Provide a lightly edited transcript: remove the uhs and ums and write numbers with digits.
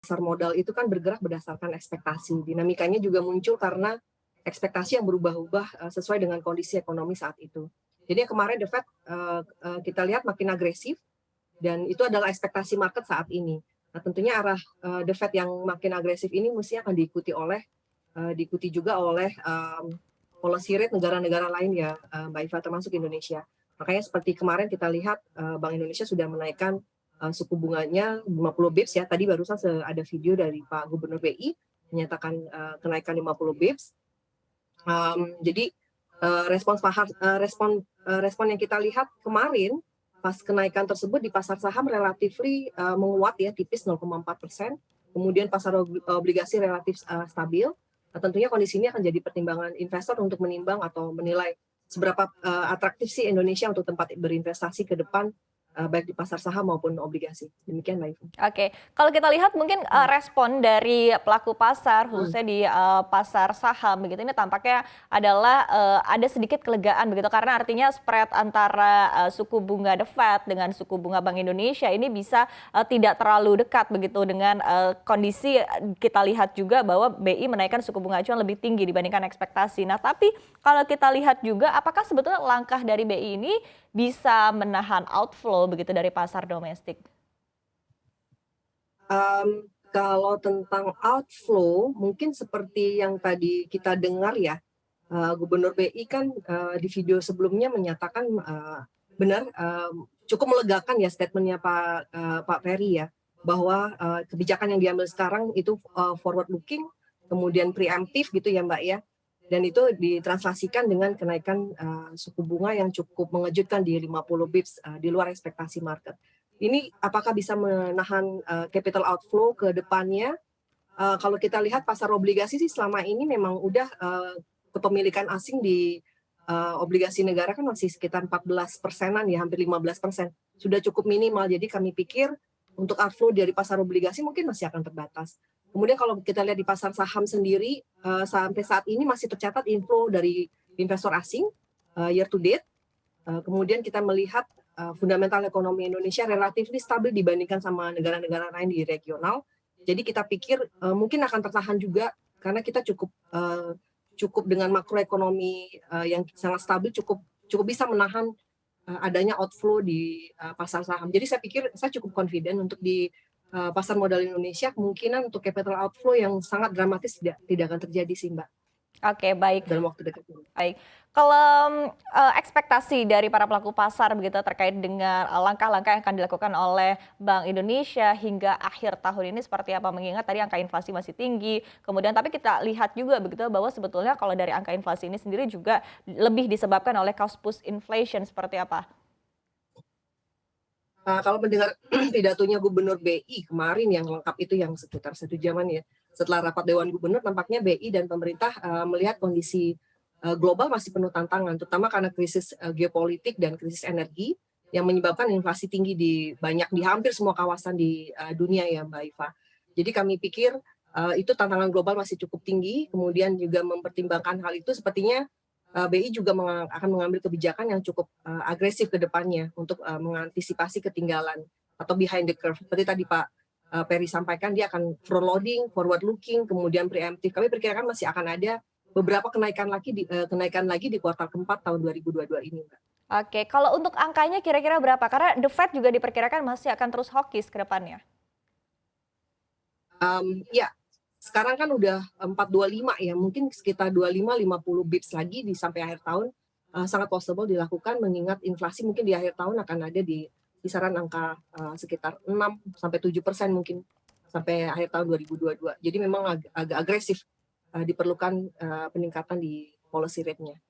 pasar modal itu kan bergerak berdasarkan ekspektasi. Dinamikanya juga muncul karena ekspektasi yang berubah-ubah sesuai dengan kondisi ekonomi saat itu. Jadi kemarin The Fed kita lihat makin agresif dan itu adalah ekspektasi market saat ini. Nah, tentunya arah The Fed yang makin agresif ini mesti akan diikuti juga oleh policy rate negara-negara lain ya, Mbak Iva, termasuk Indonesia. Makanya seperti kemarin kita lihat Bank Indonesia sudah menaikkan suku bunganya 50 bips ya. Tadi barusan ada video dari Pak Gubernur BI menyatakan kenaikan 50 bips. Jadi respon yang kita lihat kemarin pas kenaikan tersebut di pasar saham relatif menguat ya, tipis 0,4%. Kemudian pasar obligasi relatif stabil. Tentunya kondisi ini akan jadi pertimbangan investor untuk menimbang atau menilai seberapa atraktif sih Indonesia untuk tempat berinvestasi ke depan, baik di pasar saham maupun obligasi. Demikian, Mbak Iva. Oke, kalau kita lihat mungkin respon dari pelaku pasar, khususnya di pasar saham begitu, ini tampaknya adalah ada sedikit kelegaan begitu, karena artinya spread antara suku bunga The Fed dengan suku bunga Bank Indonesia ini bisa tidak terlalu dekat begitu dengan kondisi kita lihat juga bahwa BI menaikkan suku bunga acuan lebih tinggi dibandingkan ekspektasi. Nah, tapi kalau kita lihat juga apakah sebetulnya langkah dari BI ini bisa menahan outflow begitu dari pasar domestik? Kalau tentang outflow, mungkin seperti yang tadi kita dengar ya, Gubernur BI kan di video sebelumnya menyatakan benar cukup melegakan ya statementnya Pak Ferry ya, bahwa kebijakan yang diambil sekarang itu forward looking, kemudian preemptif gitu ya Mbak ya, dan itu ditranslasikan dengan kenaikan suku bunga yang cukup mengejutkan di 50 bips di luar ekspektasi market. Ini apakah bisa menahan capital outflow ke depannya? Kalau kita lihat pasar obligasi sih selama ini memang udah kepemilikan asing di obligasi negara kan masih sekitar 14%-an ya, hampir 15%. Sudah cukup minimal, jadi kami pikir untuk outflow dari pasar obligasi mungkin masih akan terbatas. Kemudian kalau kita lihat di pasar saham sendiri, sampai saat ini masih tercatat inflow dari investor asing year to date. Kemudian kita melihat fundamental ekonomi Indonesia relatif stabil dibandingkan sama negara-negara lain di regional. Jadi kita pikir mungkin akan tertahan juga karena kita cukup dengan makroekonomi yang sangat stabil, cukup bisa menahan adanya outflow di pasar saham. Jadi saya pikir saya cukup confident untuk di pasar modal Indonesia, kemungkinan untuk capital outflow yang sangat dramatis tidak akan terjadi sih Mbak. Oke, baik. Dalam waktu dekat ini. Baik, kalau ekspektasi dari para pelaku pasar begitu terkait dengan langkah-langkah yang akan dilakukan oleh Bank Indonesia hingga akhir tahun ini seperti apa? Mengingat tadi angka inflasi masih tinggi, kemudian tapi kita lihat juga begitu bahwa sebetulnya kalau dari angka inflasi ini sendiri juga lebih disebabkan oleh cost push inflation seperti apa? Kalau mendengar pidatonya Gubernur BI kemarin yang lengkap itu yang sekitar 1 jaman ya, setelah rapat Dewan Gubernur nampaknya BI dan pemerintah melihat kondisi global masih penuh tantangan, terutama karena krisis geopolitik dan krisis energi yang menyebabkan inflasi tinggi di hampir semua kawasan di dunia ya Mbak Iva. Jadi kami pikir itu tantangan global masih cukup tinggi, kemudian juga mempertimbangkan hal itu sepertinya BI juga akan mengambil kebijakan yang cukup agresif ke depannya untuk mengantisipasi ketinggalan atau behind the curve. Seperti tadi Pak Ferry sampaikan, dia akan front loading, forward looking, kemudian preemptif. Kami perkirakan masih akan ada beberapa kenaikan lagi di kuartal keempat tahun 2022 ini, Mbak. Oke, kalau untuk angkanya kira-kira berapa? Karena The Fed juga diperkirakan masih akan terus hawkish ke depannya. Ya, sekarang kan udah 425 ya, mungkin sekitar 25-50 bips lagi sampai akhir tahun sangat possible dilakukan mengingat inflasi mungkin di akhir tahun akan ada di kisaran angka sekitar 6-7% mungkin sampai akhir tahun 2022. Jadi memang agak agresif diperlukan peningkatan di policy rate-nya.